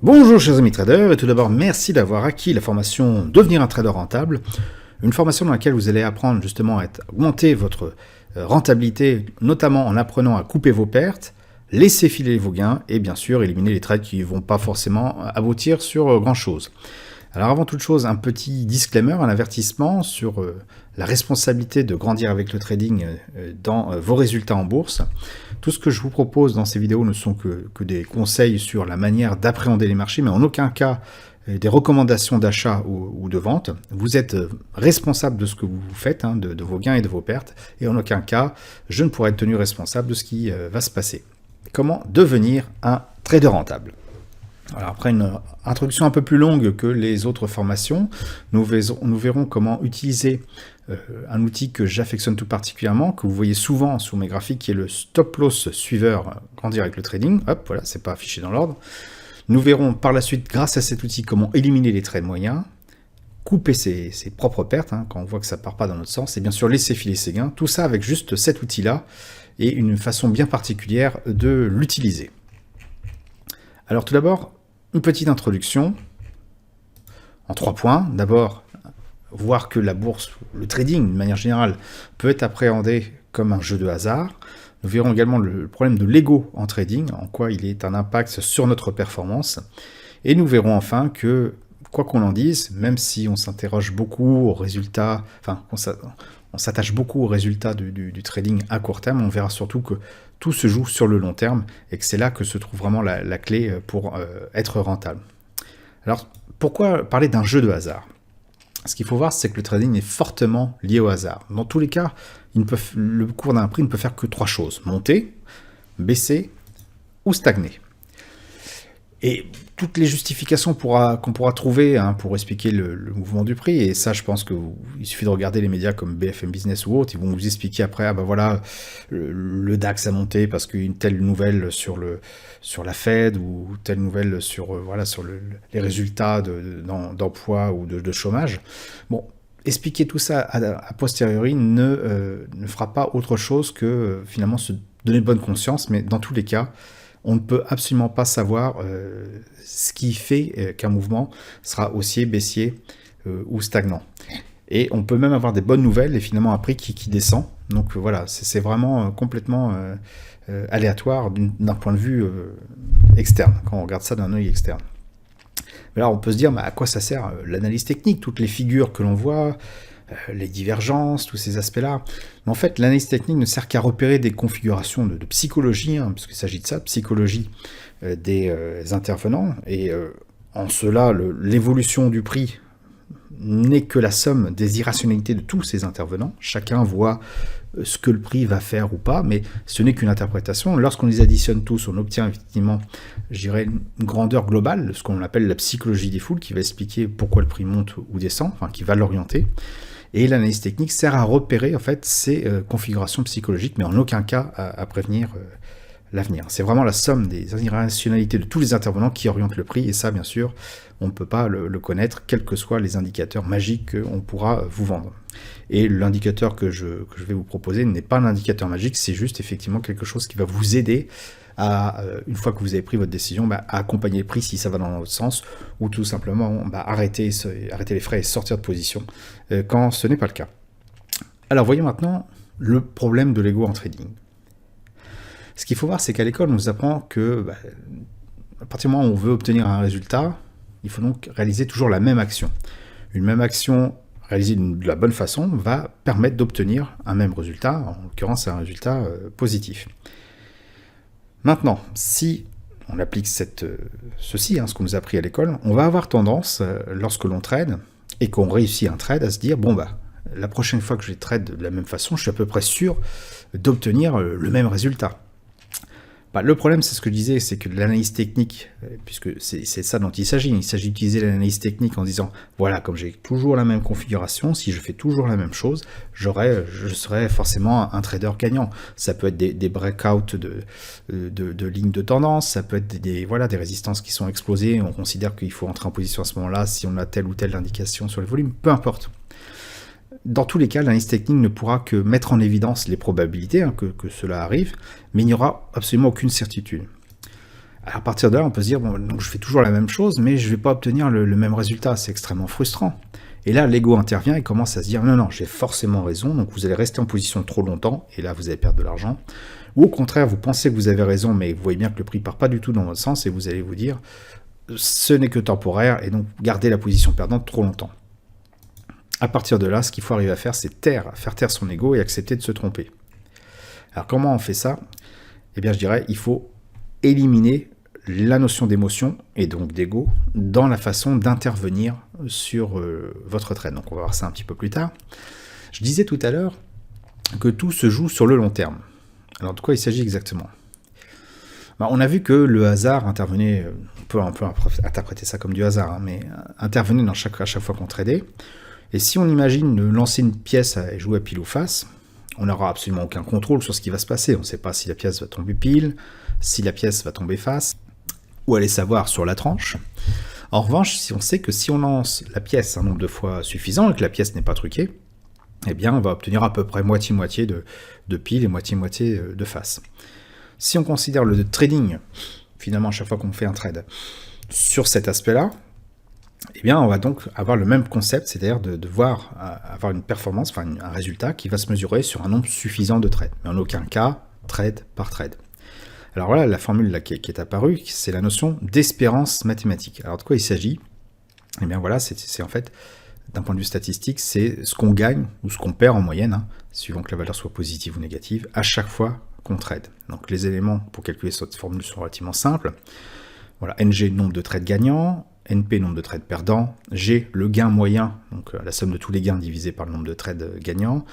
Bonjour chers amis traders, et tout d'abord merci d'avoir acquis la formation Devenir un trader rentable, une formation dans laquelle vous allez apprendre justement à augmenter votre rentabilité, notamment en apprenant à couper vos pertes, laisser filer vos gains et bien sûr éliminer les trades qui ne vont pas forcément aboutir sur grand chose. Alors avant toute chose, un petit disclaimer, un avertissement sur la responsabilité de grandir avec le trading dans vos résultats en bourse. Tout ce que je vous propose dans ces vidéos ne sont que des conseils sur la manière d'appréhender les marchés, mais en aucun cas des recommandations d'achat ou de vente. Vous êtes responsable de ce que vous faites, de vos gains et de vos pertes, et en aucun cas, je ne pourrai être tenu responsable de ce qui va se passer. Comment devenir un trader rentable ? Alors après une introduction un peu plus longue que les autres formations, nous verrons comment utiliser un outil que j'affectionne tout particulièrement, que vous voyez souvent sur mes graphiques, qui est le stop loss suiveur grandir avec le trading. Hop, voilà, c'est pas affiché dans l'ordre. Nous verrons par la suite, grâce à cet outil, comment éliminer les trades moyens, couper ses propres pertes, quand on voit que ça part pas dans notre sens, et bien sûr laisser filer ses gains. Tout ça avec juste cet outil-là, et une façon bien particulière de l'utiliser. Alors tout d'abord, une petite introduction en 3 points. D'abord, voir que la bourse, le trading de manière générale, peut être appréhendé comme un jeu de hasard. Nous verrons également le problème de l'ego en trading, en quoi il est un impact sur notre performance. Et nous verrons enfin que, quoi qu'on en dise, même si on s'interroge beaucoup aux résultats, enfin, on s'attache beaucoup aux résultats du trading à court terme, on verra surtout que tout se joue sur le long terme et que c'est là que se trouve vraiment la clé pour être rentable. Alors, pourquoi parler d'un jeu de hasard ? Ce qu'il faut voir, c'est que le trading est fortement lié au hasard. Dans tous les cas, le cours d'un prix ne peut faire que 3 choses. Monter, baisser ou stagner. Et toutes les justifications qu'on pourra trouver pour expliquer le mouvement du prix, et ça je pense qu'il suffit de regarder les médias comme BFM Business ou autres, ils vont vous expliquer après, ah ben voilà, le DAX a monté parce qu'une telle nouvelle sur la Fed, ou telle nouvelle sur les résultats d'emploi ou de chômage. Bon, expliquer tout ça a posteriori ne fera pas autre chose que finalement se donner bonne conscience, mais dans tous les cas, on ne peut absolument pas savoir ce qui fait qu'un mouvement sera haussier, baissier ou stagnant. Et on peut même avoir des bonnes nouvelles et finalement un prix qui descend. Donc voilà, c'est vraiment complètement aléatoire d'un point de vue externe, quand on regarde ça d'un œil externe. Mais là, on peut se dire, à quoi ça sert l'analyse technique, toutes les figures que l'on voit, les divergences, tous ces aspects-là. Mais en fait, l'analyse technique ne sert qu'à repérer des configurations de psychologie, puisqu'il s'agit de ça, psychologie des intervenants. Et en cela, l'évolution du prix n'est que la somme des irrationalités de tous ces intervenants. Chacun voit ce que le prix va faire ou pas, mais ce n'est qu'une interprétation. Lorsqu'on les additionne tous, on obtient effectivement, je dirais, une grandeur globale, ce qu'on appelle la psychologie des foules, qui va expliquer pourquoi le prix monte ou descend, enfin qui va l'orienter. Et l'analyse technique sert à repérer en fait ces configurations psychologiques, mais en aucun cas à prévenir l'avenir. C'est vraiment la somme des irrationalités de tous les intervenants qui orientent le prix, et ça, bien sûr, on ne peut pas le connaître, quels que soient les indicateurs magiques qu'on pourra vous vendre. Et l'indicateur que je vais vous proposer n'est pas un indicateur magique, c'est juste effectivement quelque chose qui va vous aider à, une fois que vous avez pris votre décision, à accompagner le prix si ça va dans l'autre sens, ou tout simplement arrêter les frais et sortir de position quand ce n'est pas le cas. Alors voyons maintenant le problème de l'ego en trading. Ce qu'il faut voir, c'est qu'à l'école, on nous apprend que à partir du moment où on veut obtenir un résultat, il faut donc réaliser toujours la même action. Une même action réalisée de la bonne façon va permettre d'obtenir un même résultat, en l'occurrence un résultat positif. Maintenant, si on applique ceci, ce qu'on nous a appris à l'école, on va avoir tendance, lorsque l'on trade, et qu'on réussit un trade, à se dire, la prochaine fois que je trade de la même façon, je suis à peu près sûr d'obtenir le même résultat. Le problème, c'est ce que je disais, c'est que l'analyse technique, puisque c'est ça dont il s'agit d'utiliser l'analyse technique en disant, voilà, comme j'ai toujours la même configuration, si je fais toujours la même chose, je serai forcément un trader gagnant. Ça peut être des breakouts de lignes de tendance, ça peut être des résistances qui sont explosées, on considère qu'il faut entrer en position à ce moment-là si on a telle ou telle indication sur le volume, peu importe. Dans tous les cas, l'analyse technique ne pourra que mettre en évidence les probabilités que cela arrive, mais il n'y aura absolument aucune certitude. Alors à partir de là, on peut se dire, bon, donc je fais toujours la même chose, mais je ne vais pas obtenir le même résultat, c'est extrêmement frustrant. Et là, l'ego intervient et commence à se dire, non, non, j'ai forcément raison, donc vous allez rester en position trop longtemps, et là, vous allez perdre de l'argent. Ou au contraire, vous pensez que vous avez raison, mais vous voyez bien que le prix ne part pas du tout dans votre sens, et vous allez vous dire, ce n'est que temporaire, et donc gardez la position perdante trop longtemps. À partir de là, ce qu'il faut arriver à faire, c'est faire taire son ego et accepter de se tromper. Alors comment on fait ça? Eh bien, je dirais, il faut éliminer la notion d'émotion, et donc d'ego, dans la façon d'intervenir sur votre trade. Donc on va voir ça un petit peu plus tard. Je disais tout à l'heure que tout se joue sur le long terme. Alors de quoi il s'agit exactement? On a vu que le hasard intervenait, on peut interpréter ça comme du hasard, hein, mais intervenait à chaque fois qu'on tradait. Et si on imagine lancer une pièce et jouer à pile ou face, on n'aura absolument aucun contrôle sur ce qui va se passer. On ne sait pas si la pièce va tomber pile, si la pièce va tomber face, ou aller savoir sur la tranche. En revanche, si on sait que si on lance la pièce un nombre de fois suffisant et que la pièce n'est pas truquée, eh bien on va obtenir à peu près moitié-moitié de pile et moitié-moitié de face. Si on considère le trading, finalement à chaque fois qu'on fait un trade, sur cet aspect-là, eh bien on va donc avoir le même concept, c'est-à-dire de devoir avoir une performance, enfin un résultat qui va se mesurer sur un nombre suffisant de trades, mais en aucun cas trade par trade. Alors voilà, la formule là qui est apparue, c'est la notion d'espérance mathématique. Alors de quoi il s'agit? Eh bien voilà, c'est en fait, d'un point de vue statistique, c'est ce qu'on gagne ou ce qu'on perd en moyenne, hein, suivant que la valeur soit positive ou négative, à chaque fois qu'on trade. Donc les éléments pour calculer cette formule sont relativement simples. Voilà, NG, nombre de trades gagnants, NP, nombre de trades perdants, G, le gain moyen, donc la somme de tous les gains divisé par le nombre de trades gagnants,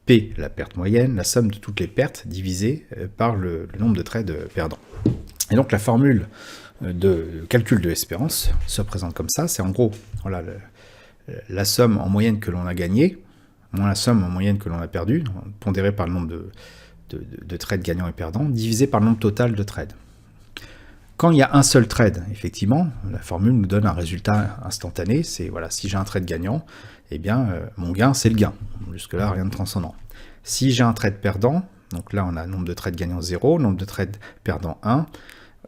P, la perte moyenne, la somme de toutes les pertes divisée par le nombre de trades perdants. Et donc la formule de calcul de l'espérance se présente comme ça, c'est en gros voilà, la somme en moyenne que l'on a gagnée, moins la somme en moyenne que l'on a perdue, pondérée par le nombre de trades gagnants et perdants, divisé par le nombre total de trades. Quand il y a un seul trade, effectivement, la formule nous donne un résultat instantané, c'est voilà, si j'ai un trade gagnant, eh bien mon gain c'est le gain, jusque-là rien de transcendant. Si j'ai un trade perdant, donc là on a nombre de trades gagnants 0, nombre de trades perdants 1,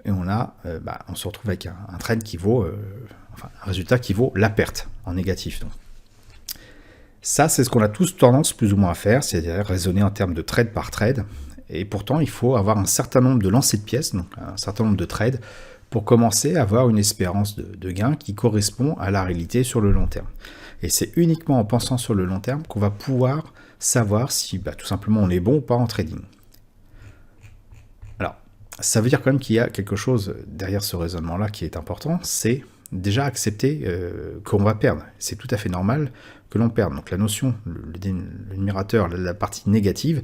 et on se retrouve avec un trade qui vaut, un résultat qui vaut la perte, en négatif. Donc. Ça c'est ce qu'on a tous tendance plus ou moins à faire, c'est-à-dire raisonner en termes de trade par trade, et pourtant il faut avoir un certain nombre de lancers de pièces, donc un certain nombre de trades, pour commencer à avoir une espérance de gain qui correspond à la réalité sur le long terme. Et c'est uniquement en pensant sur le long terme qu'on va pouvoir savoir si tout simplement on est bon ou pas en trading. Alors, ça veut dire quand même qu'il y a quelque chose derrière ce raisonnement-là qui est important, c'est déjà accepter qu'on va perdre. C'est tout à fait normal que l'on perde. Donc la notion, le numérateur, la partie négative,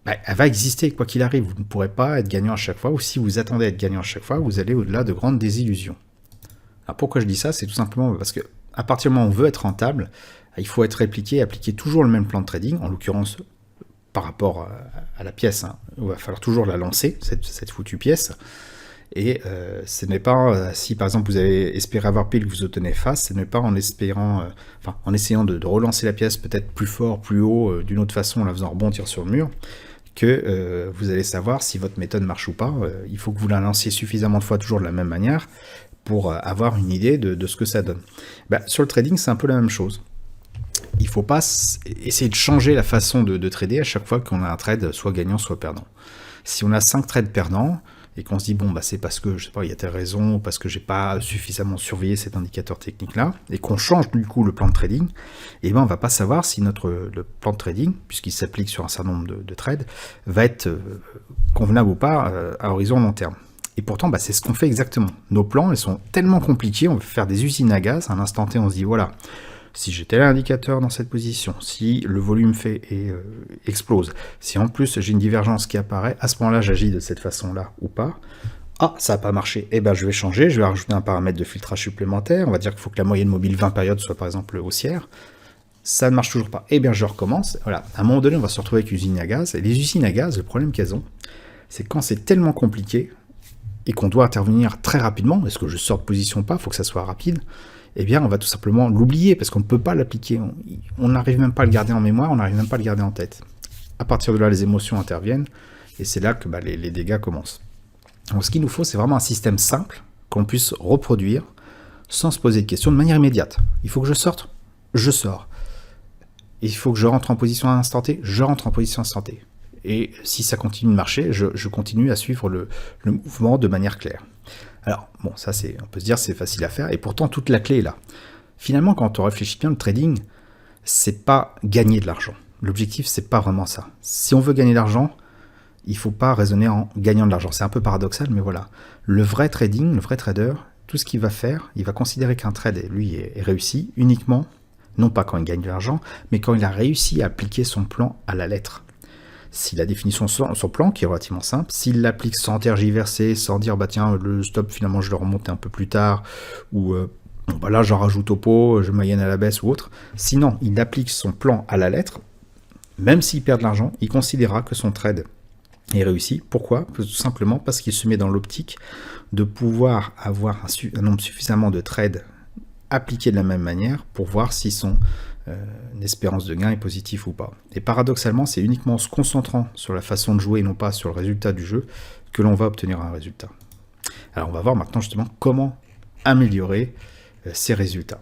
elle va exister quoi qu'il arrive. Vous ne pourrez pas être gagnant à chaque fois, ou si vous attendez à être gagnant à chaque fois, vous allez au-delà de grandes désillusions. Alors pourquoi je dis ça? C'est tout simplement parce que à partir du moment où on veut être rentable, il faut être répliqué, appliquer toujours le même plan de trading, en l'occurrence par rapport à la pièce, hein, il va falloir toujours la lancer, cette foutue pièce, et ce n'est pas, si par exemple vous avez espéré avoir pile que vous obtenez face, ce n'est pas en espérant, en essayant de relancer la pièce peut-être plus fort, plus haut, d'une autre façon, en la faisant rebondir sur le mur, que vous allez savoir si votre méthode marche ou pas. Il faut que vous la lanciez suffisamment de fois toujours de la même manière pour avoir une idée de ce que ça donne. Sur le trading, c'est un peu la même chose. Il ne faut pas essayer de changer la façon de trader à chaque fois qu'on a un trade soit gagnant, soit perdant. Si on a 5 trades perdants, et qu'on se dit, c'est parce que, je sais pas, il y a telle raison, parce que j'ai pas suffisamment surveillé cet indicateur technique-là, et qu'on change du coup le plan de trading, on va pas savoir si le plan de trading, puisqu'il s'applique sur un certain nombre de trades, va être convenable ou pas à horizon long terme. Et pourtant, c'est ce qu'on fait exactement. Nos plans, ils sont tellement compliqués, on va faire des usines à gaz, à un instant T, on se dit, voilà, si j'ai tel indicateur dans cette position, si le volume fait et explose, si en plus j'ai une divergence qui apparaît, à ce moment-là j'agis de cette façon-là ou pas. Ah, ça n'a pas marché, je vais changer, je vais rajouter un paramètre de filtrage supplémentaire, on va dire qu'il faut que la moyenne mobile 20 périodes soit par exemple haussière. Ça ne marche toujours pas, je recommence. Voilà, à un moment donné on va se retrouver avec une usine à gaz, et les usines à gaz, le problème qu'elles ont, c'est quand c'est tellement compliqué, et qu'on doit intervenir très rapidement, est-ce que je sors de position ou pas, il faut que ça soit rapide, on va tout simplement l'oublier, parce qu'on ne peut pas l'appliquer, on n'arrive même pas à le garder en mémoire, on n'arrive même pas à le garder en tête. À partir de là, les émotions interviennent, et c'est là que les dégâts commencent. Donc ce qu'il nous faut, c'est vraiment un système simple qu'on puisse reproduire sans se poser de questions de manière immédiate. Il faut que je sorte, je sors. Il faut que je rentre en position à instant T, je rentre en position à instant T. Et si ça continue de marcher, je continue à suivre le mouvement de manière claire. Alors, bon, ça, on peut se dire c'est facile à faire, et pourtant toute la clé est là. Finalement, quand on réfléchit bien, le trading, c'est pas gagner de l'argent. L'objectif, c'est pas vraiment ça. Si on veut gagner de l'argent, il faut pas raisonner en gagnant de l'argent. C'est un peu paradoxal, mais voilà. Le vrai trading, le vrai trader, tout ce qu'il va faire, il va considérer qu'un trade, lui, est réussi uniquement, non pas quand il gagne de l'argent, mais quand il a réussi à appliquer son plan à la lettre. S'il a défini son plan, qui est relativement simple, s'il l'applique sans tergiverser, sans dire bah tiens le stop finalement je le remonte un peu plus tard, ou bah là j'en rajoute au pot, je moyenne à la baisse ou autre, sinon il applique son plan à la lettre, même s'il perd de l'argent, il considérera que son trade est réussi. Pourquoi ? Tout simplement parce qu'il se met dans l'optique de pouvoir avoir un nombre suffisamment de trades appliqués de la même manière pour voir si son espérance de gain est positive ou pas. Et paradoxalement, c'est uniquement en se concentrant sur la façon de jouer et non pas sur le résultat du jeu que l'on va obtenir un résultat. Alors on va voir maintenant justement comment améliorer ces résultats.